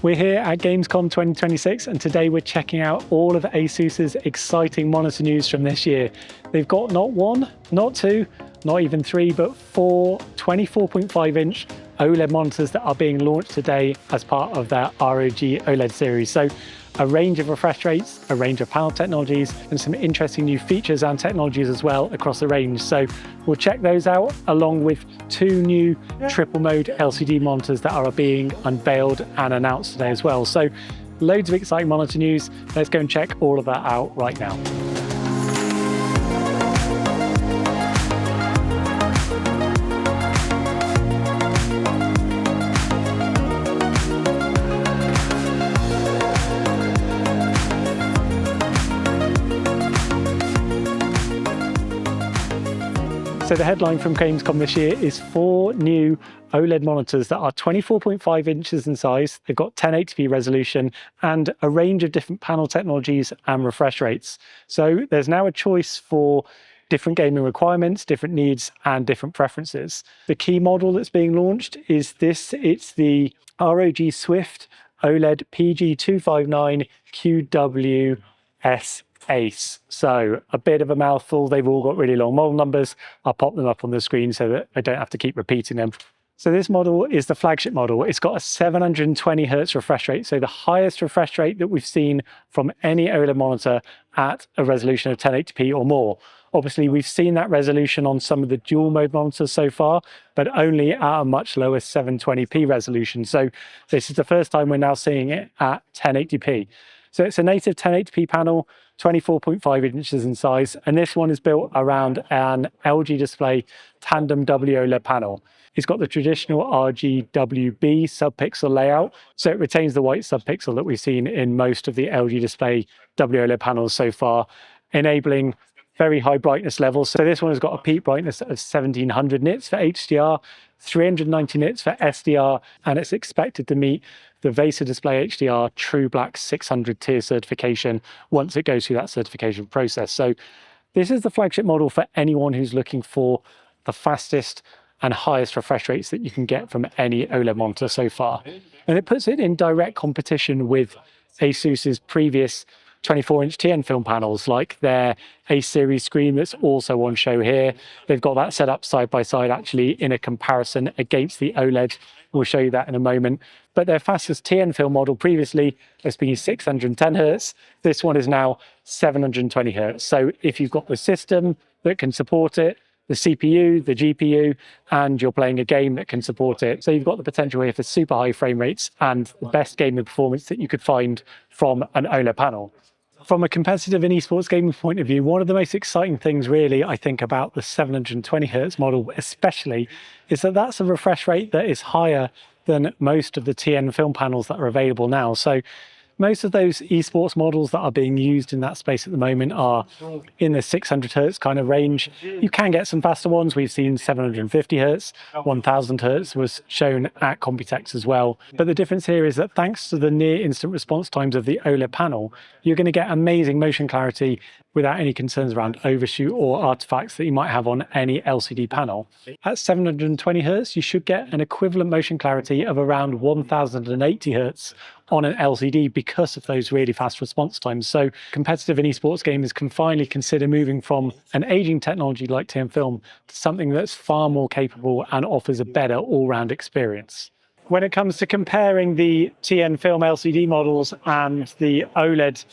We're here at Gamescom 2026 and today we're checking out all of Asus's exciting monitor news from this year. They've got not one, not two, not even three, but four 24.5-inch OLED monitors that are being launched today as part of their ROG OLED series. So a range of refresh rates, a range of panel technologies, and some interesting new features and technologies as well across the range. So we'll check those out along with two new triple mode LCD monitors that are being unveiled and announced today as well. So loads of exciting monitor news. Let's go and check all of that out right now. So the headline from Gamescom this year is 4 new OLED monitors that are 24.5 inches in size. They've got 1080p resolution and a range of different panel technologies and refresh rates. So there's now a choice for different gaming requirements, different needs, and different preferences. The key model that's being launched is this. It's the ROG Swift OLED PG259 QWS Ace. So a bit of a mouthful. They've all got really long model numbers. I'll pop them up on the screen so that I don't have to keep repeating them. So this model is the flagship model. It's got a 720 Hz refresh rate. So the highest refresh rate that we've seen from any OLED monitor at a resolution of 1080p or more. Obviously, we've seen that resolution on some of the dual mode monitors so far, but only at a much lower 720p resolution. So this is the first time we're now seeing it at 1080p. So it's a native 1080p panel, 24.5 inches in size, and this one is built around an LG Display tandem WOLED panel. It's got the traditional RGB subpixel layout, so it retains the white subpixel that we've seen in most of the LG Display WOLED panels so far, enabling very high brightness levels. So this one has got a peak brightness of 1700 nits for HDR, 390 nits for SDR, and it's expected to meet the VESA Display HDR True Black 600 tier certification once it goes through that certification process. So this is the flagship model for anyone who's looking for the fastest and highest refresh rates that you can get from any OLED monitor so far. And it puts it in direct competition with Asus's previous 24-inch TN film panels, like their A series screen that's also on show here. They've got that set up side by side actually in a comparison against the OLED. We'll show you that in a moment. But their fastest TN film model previously has been 610 Hz. This one is now 720 Hz. So if you've got the system that can support it, the CPU, the GPU, and you're playing a game that can support it. So you've got the potential here for super high frame rates and the best gaming performance that you could find from an OLED panel. From a competitive and esports gaming point of view, one of the most exciting things really, I think, about the 720 Hz model especially, is that that's a refresh rate that is higher than most of the TN film panels that are available now. So most of those esports models that are being used in that space at the moment are in the 600 Hz kind of range. You can get some faster ones. We've seen 750 Hz, 1000 Hz was shown at Computex as well. But the difference here is that thanks to the near instant response times of the OLED panel, you're going to get amazing motion clarity without any concerns around overshoot or artifacts that you might have on any LCD panel. At 720 Hz, you should get an equivalent motion clarity of around 1080 Hz on an LCD because of those really fast response times. So competitive and esports gamers can finally consider moving from an aging technology like TN film to something that's far more capable and offers a better all-round experience. When it comes to comparing the TN film LCD models and the OLED,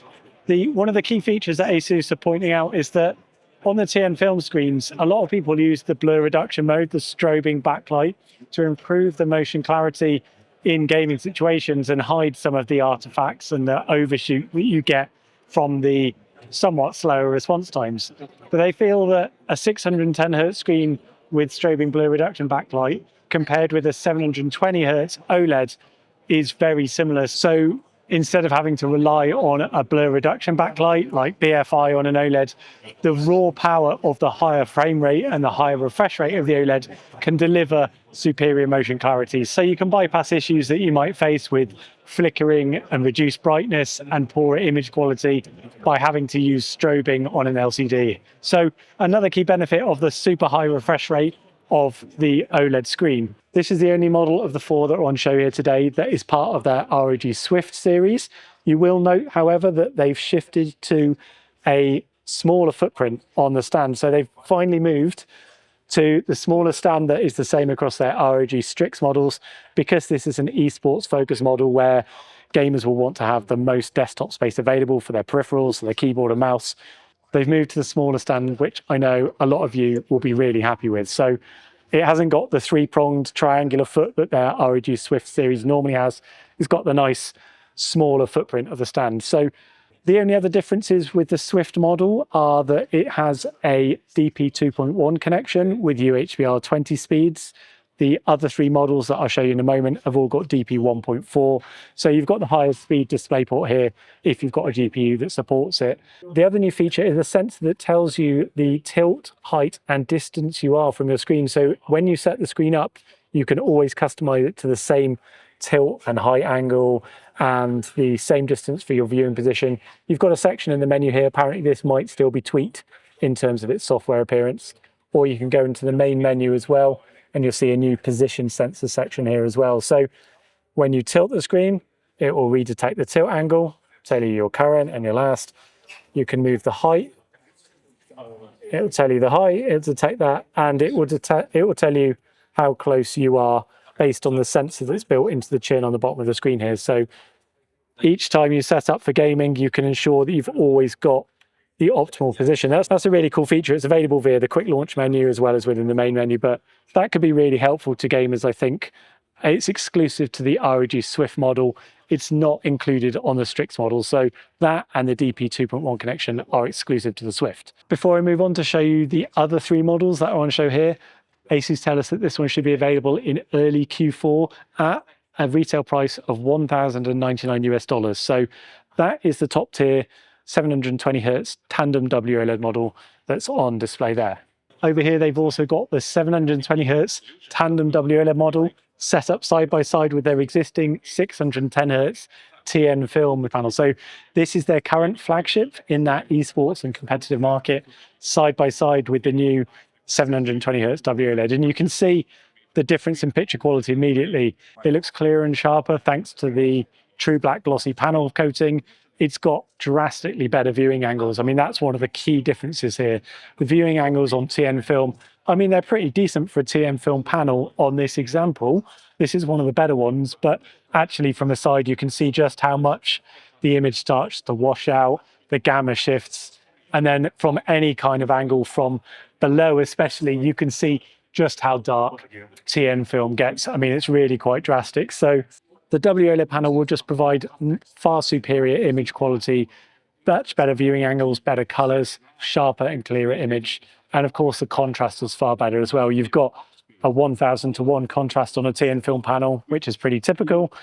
one of the key features that Asus are pointing out is that on the TN film screens, a lot of people use the blur reduction mode, the strobing backlight, to improve the motion clarity in gaming situations and hide some of the artifacts and the overshoot that you get from the somewhat slower response times. But they feel that a 610 Hz screen with strobing blur reduction backlight compared with a 720 Hz OLED is very similar. So instead of having to rely on a blur reduction backlight like BFI on an OLED, the raw power of the higher frame rate and the higher refresh rate of the OLED can deliver superior motion clarity. So you can bypass issues that you might face with flickering and reduced brightness and poor image quality by having to use strobing on an LCD. So another key benefit of the super high refresh rate of the OLED screen. This is the only model of the 4 that are on show here today that is part of their ROG Swift series. You will note, however, that they've shifted to a smaller footprint on the stand. So they've finally moved to the smaller stand that is the same across their ROG Strix models, because this is an esports focused model where gamers will want to have the most desktop space available for their peripherals, their keyboard and mouse. They've moved to the smaller stand, which I know a lot of you will be really happy with. So it hasn't got the 3-pronged triangular foot that their ROG Swift series normally has. It's got the nice smaller footprint of the stand. So the only other differences with the Swift model are that it has a DP 2.1 connection with UHBR 20 speeds. The other 3 models that I'll show you in a moment have all got DP 1.4. So you've got the highest speed DisplayPort here if you've got a GPU that supports it. The other new feature is a sensor that tells you the tilt, height and distance you are from your screen. So when you set the screen up, you can always customize it to the same tilt and height angle and the same distance for your viewing position. You've got a section in the menu here. Apparently this might still be tweaked in terms of its software appearance, or you can go into the main menu as well and you'll see a new position sensor section here as well. So when you tilt the screen, it will redetect the tilt angle, tell you your current and your last. You can move the height. It will tell you the height, it will detect that, and it will tell you how close you are based on the sensor that's built into the chin on the bottom of the screen here. So each time you set up for gaming, you can ensure that you've always got the optimal position. That's a really cool feature. It's available via the quick launch menu as well as within the main menu, but that could be really helpful to gamers, I think. It's exclusive to the ROG Swift model. It's not included on the Strix model. So that and the DP 2.1 connection are exclusive to the Swift. Before I move on to show you the other 3 models that are on show here, Asus tell us that this one should be available in early Q4 at a retail price of $1,099 US. So that is the top tier 720 Hz tandem WOLED model that's on display there. Over here, they've also got the 720 Hz tandem WOLED model set up side by side with their existing 610 Hz TN film panel. So this is their current flagship in that esports and competitive market, side by side with the new 720 Hz WOLED. And you can see the difference in picture quality immediately. It looks clearer and sharper thanks to the true black glossy panel coating. It's got drastically better viewing angles. I mean, that's one of the key differences here. The viewing angles on TN film, I mean, they're pretty decent for a TN film panel on this example. This is one of the better ones, but actually from the side, you can see just how much the image starts to wash out, the gamma shifts, and then from any kind of angle from below especially, you can see just how dark TN film gets. I mean, it's really quite drastic. So the WOLED panel will just provide far superior image quality, much better viewing angles, better colors, sharper and clearer image. And of course, the contrast is far better as well. You've got a 1000:1 contrast on a TN film panel, which is pretty typical,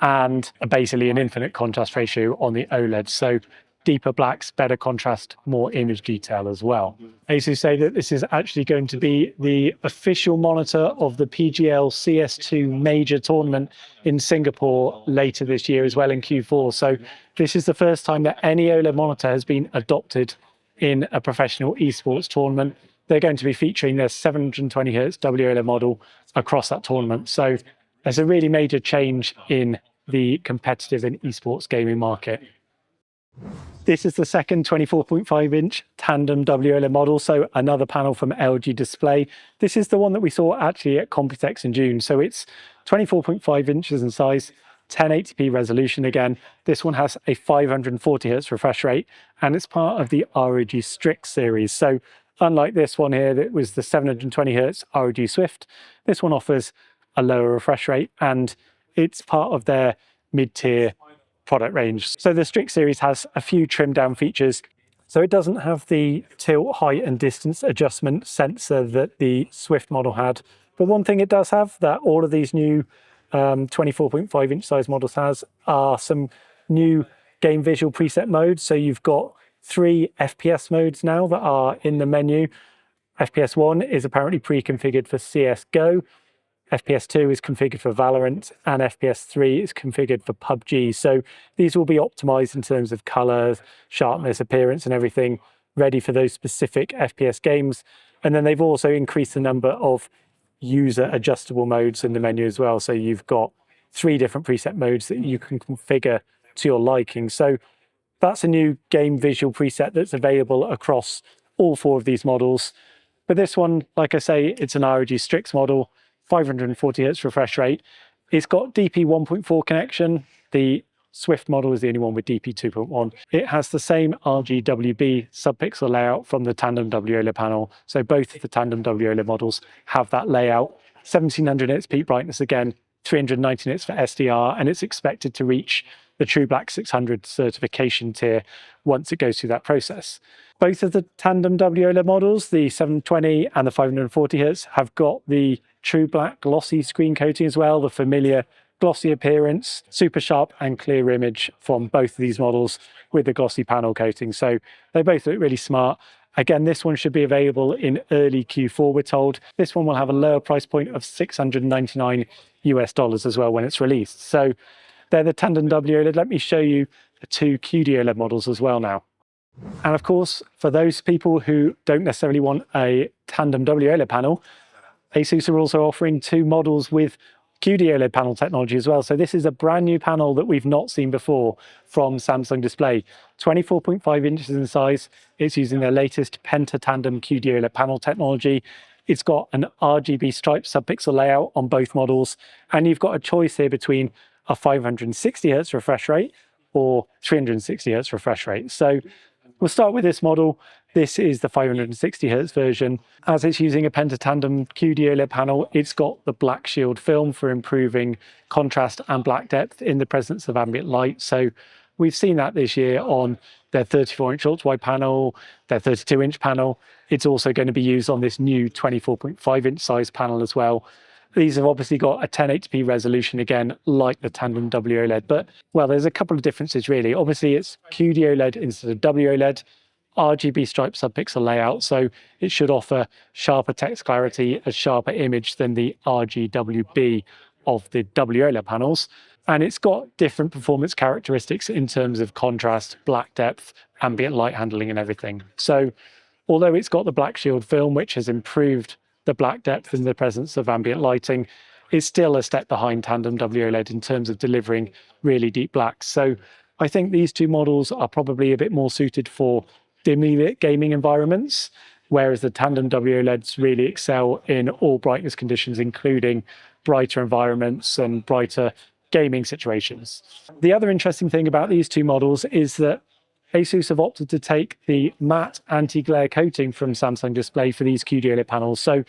and basically an infinite contrast ratio on the OLED. So deeper blacks, better contrast, more image detail as well. Asus say that this is actually going to be the official monitor of the PGL CS2 major tournament in Singapore later this year as well in Q4. So this is the first time that any OLED monitor has been adopted in a professional esports tournament. They're going to be featuring their 720 Hz WOLED model across that tournament. So there's a really major change in the competitive and esports gaming market. This is the second 24.5-inch tandem WOLED model, so another panel from LG Display. This is the one that we saw actually at Computex in June. So it's 24.5 inches in size, 1080p resolution again. This one has a 540 Hz refresh rate, and it's part of the ROG Strix series. So unlike this one here, that was the 720 Hz ROG Swift, this one offers a lower refresh rate, and it's part of their mid-tier product range. So the Strix series has a few trimmed down features. So it doesn't have the tilt, height and distance adjustment sensor that the Swift model had. But one thing it does have that all of these new 24.5 inch size models has are some new game visual preset modes. So you've got 3 FPS modes now that are in the menu. FPS 1 is apparently pre-configured for CSGO. FPS 2 is configured for Valorant, and FPS 3 is configured for PUBG. So these will be optimized in terms of colors, sharpness, appearance, and everything, ready for those specific FPS games. And then they've also increased the number of user adjustable modes in the menu as well. So you've got 3 different preset modes that you can configure to your liking. So that's a new game visual preset that's available across all 4 of these models. But this one, like I say, it's an ROG Strix model, 540 Hz refresh rate. It's got DP 1.4 connection. The Swift model is the only one with DP 2.1. It has the same RGWB subpixel layout from the tandem WOLED panel. So both of the tandem WOLED models have that layout. 1700 nits peak brightness again, 390 nits for SDR, and it's expected to reach the True Black 600 certification tier once it goes through that process. Both of the tandem WOLED models, the 720 and the 540 Hz, have got the True Black glossy screen coating as well, the familiar glossy appearance, super sharp and clear image from both of these models with the glossy panel coating. So they both look really smart. Again, this one should be available in early Q4, we're told. This one will have a lower price point of $699 US as well when it's released. So they're the tandem WOLED. Let me show you the 2 QD-OLED models as well now. And of course, for those people who don't necessarily want a tandem WOLED panel, Asus are also offering 2 models with QD-OLED panel technology as well. So this is a brand new panel that we've not seen before from Samsung Display. 24.5 inches in size. It's using their latest Penta-Tandem QD-OLED panel technology. It's got an RGB striped subpixel layout on both models. And you've got a choice here between a 560 Hz refresh rate or 360 Hz refresh rate. So we'll start with this model. This is the 560 Hz version. As it's using a Penta-Tandem QD-OLED panel, it's got the black shield film for improving contrast and black depth in the presence of ambient light. So we've seen that this year on their 34-inch ultra-wide panel, their 32-inch panel. It's also going to be used on this new 24.5-inch size panel as well. These have obviously got a 1080p resolution again, like the tandem WOLED, but well, there's a couple of differences really. Obviously it's QD-OLED instead of WOLED, RGB striped subpixel layout, so it should offer sharper text clarity, a sharper image than the RGWB of the WOLED panels. And it's got different performance characteristics in terms of contrast, black depth, ambient light handling and everything. So although it's got the black shield film, which has improved the black depth in the presence of ambient lighting, is still a step behind tandem WOLED in terms of delivering really deep blacks. So I think these 2 models are probably a bit more suited for dimly lit gaming environments, whereas the tandem WOLEDs really excel in all brightness conditions, including brighter environments and brighter gaming situations. The other interesting thing about these 2 models is that Asus have opted to take the matte anti-glare coating from Samsung Display for these QD-OLED panels. So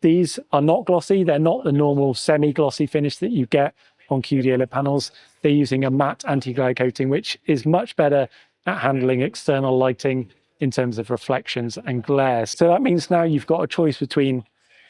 these are not glossy. They're not the normal semi-glossy finish that you get on QD-OLED panels. They're using a matte anti-glare coating, which is much better at handling external lighting in terms of reflections and glare. So that means now you've got a choice between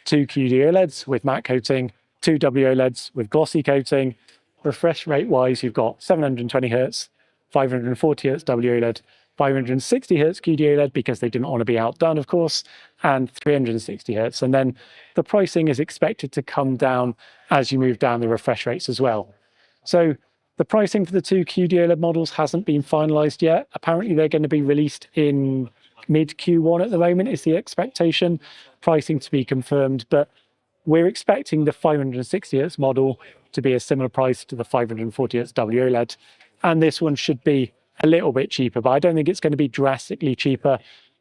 2 QD-OLEDs with matte coating, 2 WOLEDs with glossy coating. Refresh rate wise, you've got 720 Hz, 540 Hz WOLED, 560 Hz QD-OLED because they didn't want to be outdone, of course, and 360 Hz. And then the pricing is expected to come down as you move down the refresh rates as well. So the pricing for the 2 QD-OLED models hasn't been finalized yet. Apparently they're going to be released in mid Q1 at the moment is the expectation. Pricing to be confirmed, but we're expecting the 560 Hz model to be a similar price to the 540 Hz WOLED. And this one should be a little bit cheaper, but I don't think it's going to be drastically cheaper,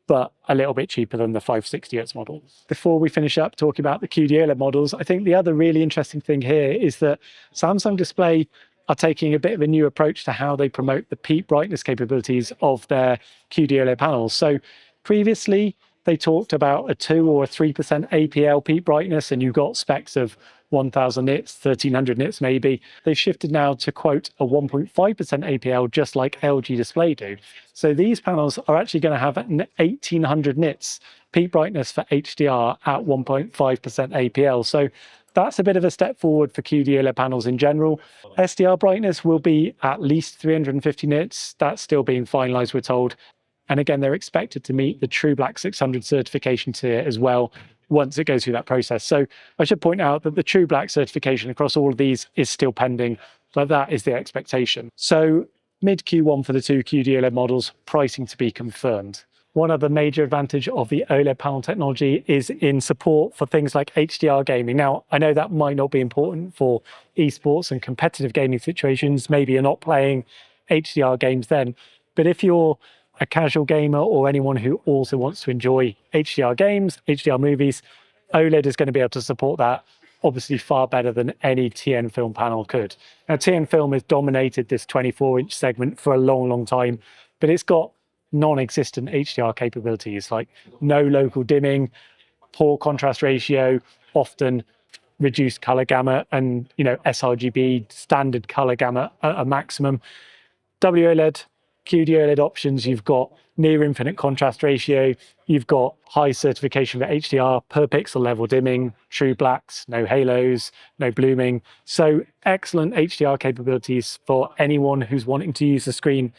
but a little bit cheaper than the 560 Hz model. Before we finish up talking about the QD-OLED models, I think the other really interesting thing here is that Samsung Display are taking a bit of a new approach to how they promote the peak brightness capabilities of their QD-OLED panels. So previously, they talked about a 2 or a 3% APL peak brightness, and you got specs of 1000 nits, 1300 nits maybe. They've shifted now to quote a 1.5% APL, just like LG Display do. So these panels are actually going to have an 1800 nits peak brightness for HDR at 1.5% APL. So that's a bit of a step forward for QD-OLED panels in general. SDR brightness will be at least 350 nits. That's still being finalized, we're told. And again, they're expected to meet the True Black 600 certification tier as well once it goes through that process. So I should point out that the True Black certification across all of these is still pending, but that is the expectation. So mid Q1 for the 2 QD-OLED models, pricing to be confirmed. One other major advantage of the OLED panel technology is in support for things like HDR gaming. Now, I know that might not be important for esports and competitive gaming situations. Maybe you're not playing HDR games then, but if you're a casual gamer or anyone who also wants to enjoy HDR games, HDR movies, OLED is going to be able to support that obviously far better than any TN film panel could. Now, TN film has dominated this 24-inch segment for a long, long time, but it's got non-existent HDR capabilities like no local dimming, poor contrast ratio, often reduced color gamut, and sRGB standard color gamut at a maximum. WOLED, QD-OLED options, you've got near infinite contrast ratio, you've got high certification for HDR, per pixel level dimming, true blacks, no halos, no blooming. So excellent HDR capabilities for anyone who's wanting to use the screen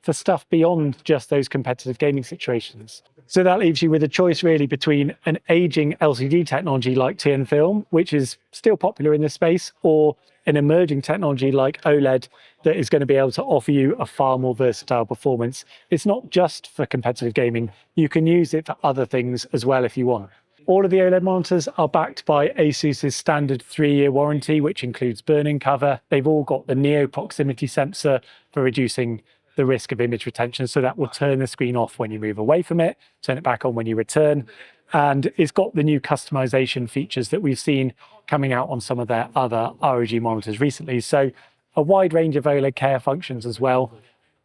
for stuff beyond just those competitive gaming situations. So that leaves you with a choice really between an aging LCD technology like TN film, which is still popular in this space, or an emerging technology like OLED that is going to be able to offer you a far more versatile performance. It's not just for competitive gaming. You can use it for other things as well if you want. All of the OLED monitors are backed by Asus's standard 3-year warranty, which includes burn-in cover. They've all got the Neo proximity sensor for reducing the risk of image retention, so that will turn the screen off when you move away from it, turn it back on when you return. And it's got the new customization features that we've seen coming out on some of their other ROG monitors recently. So a wide range of OLED care functions as well.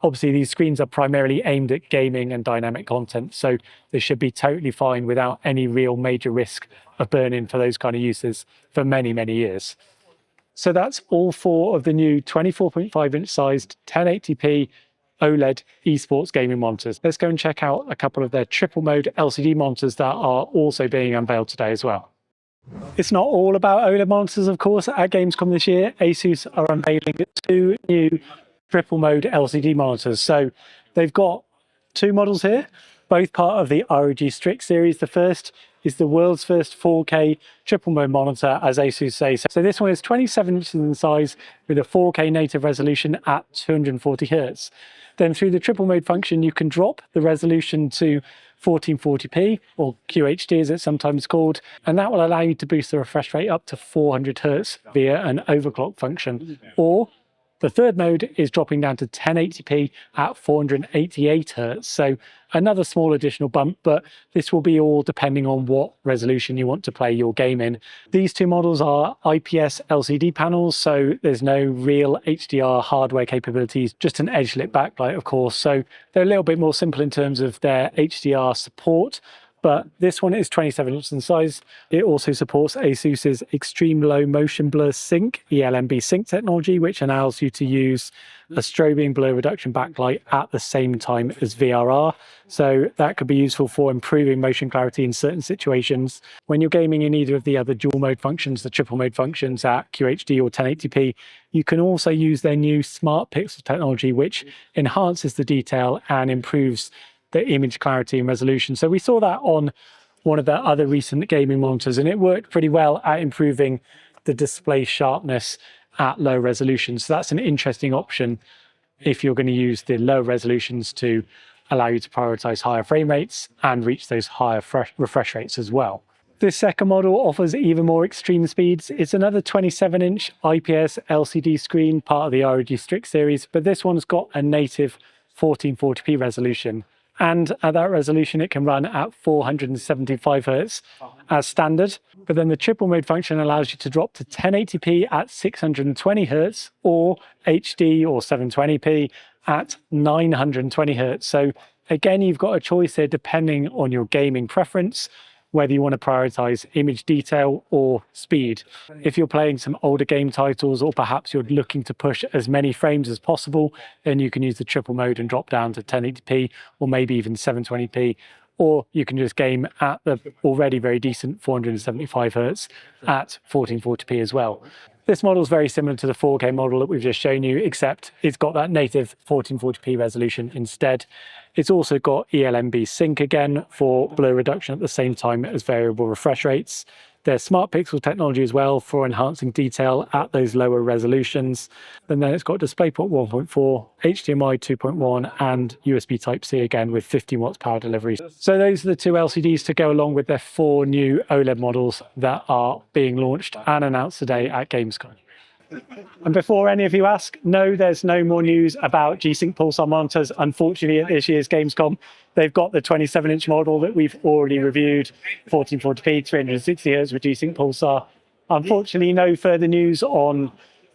Obviously, these screens are primarily aimed at gaming and dynamic content, so they should be totally fine without any real major risk of burn-in for those kind of uses for many, many years. So that's all 4 of the new 24.5-inch sized 1080p OLED esports gaming monitors. Let's go and check out a couple of their triple mode LCD monitors that are also being unveiled today as well. It's not all about OLED monitors, of course. At Gamescom this year, Asus are unveiling 2 new triple mode LCD monitors. So they've got 2 models here, both part of the ROG Strix series. The first is the world's first 4K triple mode monitor, as Asus say. So this one is 27 inches in size with a 4K native resolution at 240 Hz. Then through the triple mode function, you can drop the resolution to 1440p, or QHD as it's sometimes called, and that will allow you to boost the refresh rate up to 400 Hz via an overclock function. Or the third mode is dropping down to 1080p at 488 Hz. So another small additional bump, but this will be all depending on what resolution you want to play your game in. These 2 models are IPS LCD panels, so there's no real HDR hardware capabilities, just an edge-lit backlight, of course. So they're a little bit more simple in terms of their HDR support. But this one is 27 inches in size. It also supports Asus's extreme low motion blur sync, ELMB sync technology, which allows you to use a strobing blur reduction backlight at the same time as VRR. So that could be useful for improving motion clarity in certain situations. When you're gaming in either of the other dual mode functions, the triple mode functions at QHD or 1080p, you can also use their new smart pixel technology, which enhances the detail and improves the image clarity and resolution. So we saw that on one of the other recent gaming monitors, and it worked pretty well at improving the display sharpness at low resolution. So that's an interesting option if you're going to use the low resolutions to allow you to prioritize higher frame rates and reach those higher refresh rates as well. This second model offers even more extreme speeds. It's another 27-inch IPS LCD screen, part of the ROG Strix series, but this one's got a native 1440p resolution. And at that resolution, it can run at 475 Hz as standard. But then the triple mode function allows you to drop to 1080p at 620 Hz or HD or 720p at 920 Hz. So again, you've got a choice here depending on your gaming preference, whether you want to prioritize image detail or speed. If you're playing some older game titles, or perhaps you're looking to push as many frames as possible, then you can use the triple mode and drop down to 1080p or maybe even 720p, or you can just game at the already very decent 475 Hz at 1440p as well. This model is very similar to the 4K model that we've just shown you, except it's got that native 1440p resolution instead. It's also got eLMB sync again for blur reduction at the same time as variable refresh rates. There's smart pixel technology as well for enhancing detail at those lower resolutions. And then it's got DisplayPort 1.4, HDMI 2.1, and USB Type-C again with 15 watts power delivery. So those are the two LCDs to go along with their 4 new OLED models that are being launched and announced today at Gamescom. And before any of you ask, no, there's no more news about G-sync Pulsar monitors. Unfortunately, at this year's Gamescom, they've got the 27-inch model that we've already reviewed, 1440p, 360 Hz with G-sync Pulsar. Unfortunately, no further news on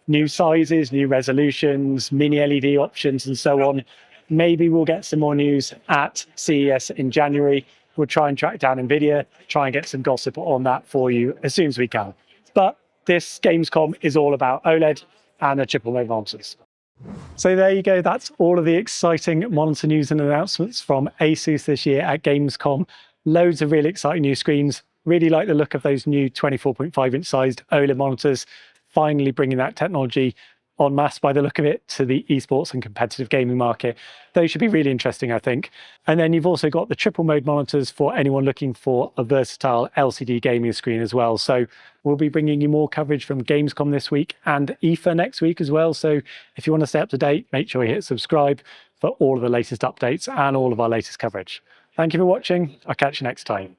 new sizes, new resolutions, mini LED options, and so on. Maybe we'll get some more news at CES in January. We'll try and track down NVIDIA, try and get some gossip on that for you as soon as we can. But this Gamescom is all about OLED and the triple mode monitors. So there you go. That's all of the exciting monitor news and announcements from Asus this year at Gamescom. Loads of really exciting new screens. Really like the look of those new 24.5-inch sized OLED monitors, finally bringing that technology en masse by the look of it to the esports and competitive gaming market. Those should be really interesting, I think. And then you've also got the triple mode monitors for anyone looking for a versatile LCD gaming screen as well. So we'll be bringing you more coverage from Gamescom this week and IFA next week as well. So if you want to stay up to date, make sure you hit subscribe for all of the latest updates and all of our latest coverage. Thank you for watching. I'll catch you next time.